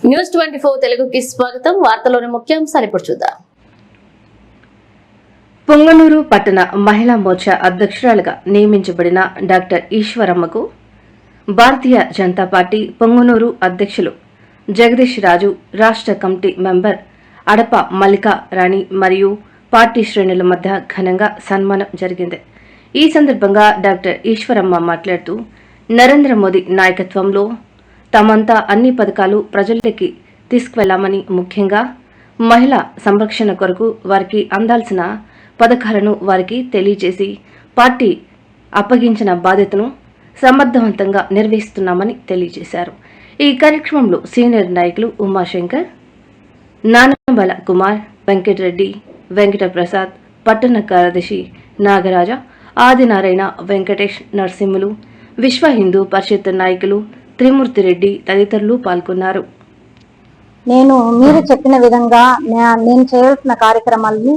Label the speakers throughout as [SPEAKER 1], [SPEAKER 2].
[SPEAKER 1] News 24 తెలుగుకి స్వాగతం. వార్తలోని ముఖ్యాంశాలు ఇప్పుడు చూద్దాం.
[SPEAKER 2] పొంగనూరు పట్టణ మహిళా మోర్చా అధ్యక్షురాలుగా నియమించబడిన డాక్టర్ ఈశ్వరమ్మకు భారతీయ జనతా పార్టీ పొంగనూరు అధ్యక్షులు జగదీష్ రాజు, రాష్ట్ర కమిటీ మెంబర్ అడప మల్లికా రాణి మరియు పార్టీ శ్రేణుల మధ్య ఘనంగా సన్మానం జరిగింది. ఈ సందర్భంగా డాక్టర్ ఈశ్వరమ్మ మాట్లాడుతూ, నరేంద్ర మోదీ నాయకత్వంలో తమంతా అన్ని పథకాలు ప్రజలకి తీసుకువెళ్లామని, ముఖ్యంగా మహిళా సంరక్షణ కొరకు వారికి అందాల్సిన పథకాలను వారికి తెలియజేసి పార్టీ అప్పగించిన బాధ్యతను సమర్థవంతంగా నిర్వహిస్తున్నామని తెలియజేశారు. ఈ కార్యక్రమంలో సీనియర్ నాయకులు ఉమాశంకర్, నానబల కుమార్, వెంకటరెడ్డి, వెంకట ప్రసాద్, పట్టణ కార్యదర్శి నాగరాజ, ఆదినారాయణ, వెంకటేష్, నరసింహులు, విశ్వ హిందూ పరిషత్ నాయకులు త్రిమూర్తి రెడ్డి తదితరులు పాల్గొన్నారు.
[SPEAKER 3] మీరు చెప్పిన విధంగా నేను చేయాల్సిన కార్యక్రమాలని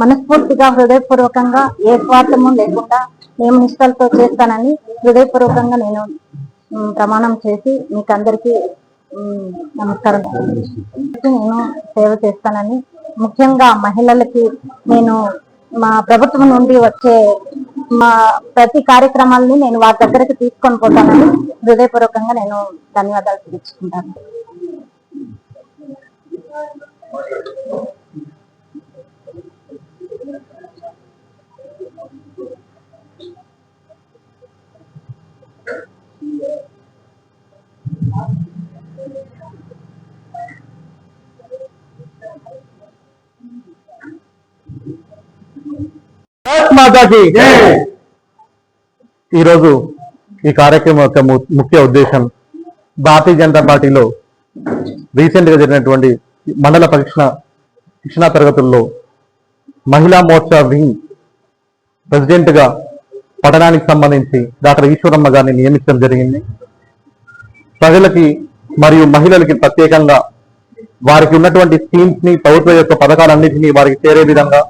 [SPEAKER 3] మనస్ఫూర్తిగా హృదయపూర్వకంగా ఏ స్వార్థము లేకుండా నేను నిష్ఠలతో చేస్తానని హృదయపూర్వకంగా నేను ప్రమాణం చేసి మీకు అందరికీ నమస్కారం. నేను సేవ చేస్తానని, ముఖ్యంగా మహిళలకి నేను మా ప్రభుత్వం నుండి వచ్చే మా ప్రతి కార్యక్రమాలని నేను వారి దగ్గరకు తీసుకొని పోతానని హృదయపూర్వకంగా నేను ధన్యవాదాలు తెలుసుకుంటాను.
[SPEAKER 4] ఈరోజు ఈ కార్యక్రమం యొక్క ముఖ్య ఉద్దేశం, భారతీయ జనతా పార్టీలో రీసెంట్ గా జరిగినటువంటి మండల శిక్షణా తరగతుల్లో మహిళా మోర్చా వింగ్ ప్రెసిడెంట్ గా పట్టణానికి సంబంధించి డాక్టర్ ఈశ్వరమ్మ గారిని నియమించడం జరిగింది. ప్రజలకి మరియు మహిళలకి ప్రత్యేకంగా వారికి ఉన్నటువంటి స్కీమ్స్ ని, ప్రభుత్వ యొక్క పథకాలన్నింటినీ వారికి చేరే విధంగా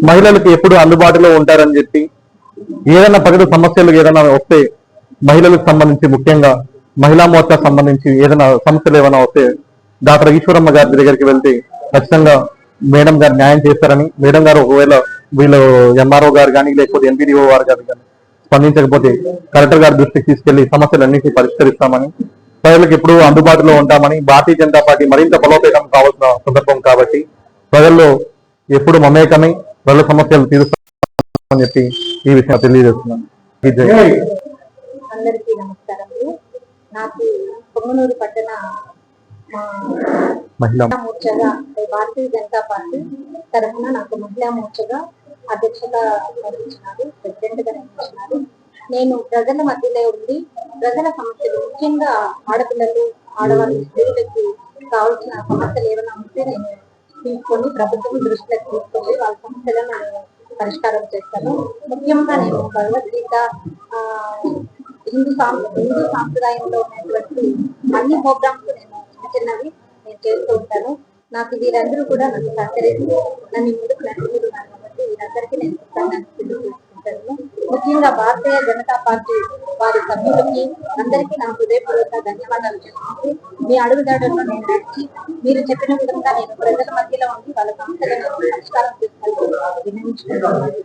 [SPEAKER 4] మహిళలకు ఎప్పుడు అందుబాటులో ఉంటారని చెప్పి, ఏదైనా ప్రజల సమస్యలు ఏదైనా వస్తే మహిళలకు సంబంధించి, ముఖ్యంగా మహిళా మోర్చా సంబంధించి ఏదైనా సమస్యలు ఏమైనా వస్తే డాక్టర్ ఈశ్వరమ్మ గారి దగ్గరికి వెళ్తే ఖచ్చితంగా మేడం గారు న్యాయం చేస్తారని, మేడం గారు ఒకవేళ వీళ్ళు ఎంఆర్ఓ గారు కానీ లేకపోతే ఎంపీడీఓ గారు కానీ స్పందించకపోతే కలెక్టర్ గారి దృష్టికి తీసుకెళ్లి సమస్యలన్నింటినీ పరిష్కరిస్తామని, ప్రజలకు ఎప్పుడూ అందుబాటులో ఉంటామని, భారతీయ జనతా పార్టీ మరింత బలోపేతం కావాల్సిన సందర్భం కాబట్టి ప్రజల్లో ఎప్పుడు మమేకమై ప్రజల సమస్యలు తీరుస్తామని చెప్పి ఈ విషయం తెలియజేస్తున్నాను.
[SPEAKER 3] అందరికీ నమస్కారములు. నాకు పొంగనూరు పట్టణ మహిళా మోర్చాగా భారతీయ జనతా పార్టీ తరఫున నాకు మహిళా మోర్చాగా అధ్యక్షత వహించినారు, ప్రెసిడెంట్ గా నియమించినారు. నేను ప్రజల మధ్యలో ఉండి ప్రజల సమస్యలు, ముఖ్యంగా ఆడపిల్లలు, ఆడవాళ్ళ స్త్రీలకి కావాల్సిన సమస్యలు ఏమైనా ఉంటే నేను తీసుకొని ప్రభుత్వం దృష్టిలోకి తీసుకొని వాళ్ళ సమస్యలను పరిష్కారం చేస్తాను. ముఖ్యంగా నేను భగవద్గీత, హిందూ సాంప్రదాయంలో ఉన్నటువంటి అన్ని ప్రోగ్రామ్స్ నేను చిన్నవి చేస్తూ ఉంటాను. నాకు వీరందరూ కూడా నన్ను సహకరించి నన్ను ముందుకు నడుపుతున్నారు కాబట్టి వీరందరికీ నేను తెలుసుకుంటాను. ముఖ్యంగా భారతీయ జనతా పార్టీ వారి సభ్యులకి అందరికీ నా హృదయపూర్వక ధన్యవాదాలు చెప్తుంది. మీ అడుగుదాడుల్లో నేను నడిచి మీరు చెప్పిన విధంగా నేను ప్రజల మధ్యలో ఉండి వాళ్ళ సమస్యలను పరిష్కారం చేసుకోవాలని విన్నవించుకుంటున్నాను.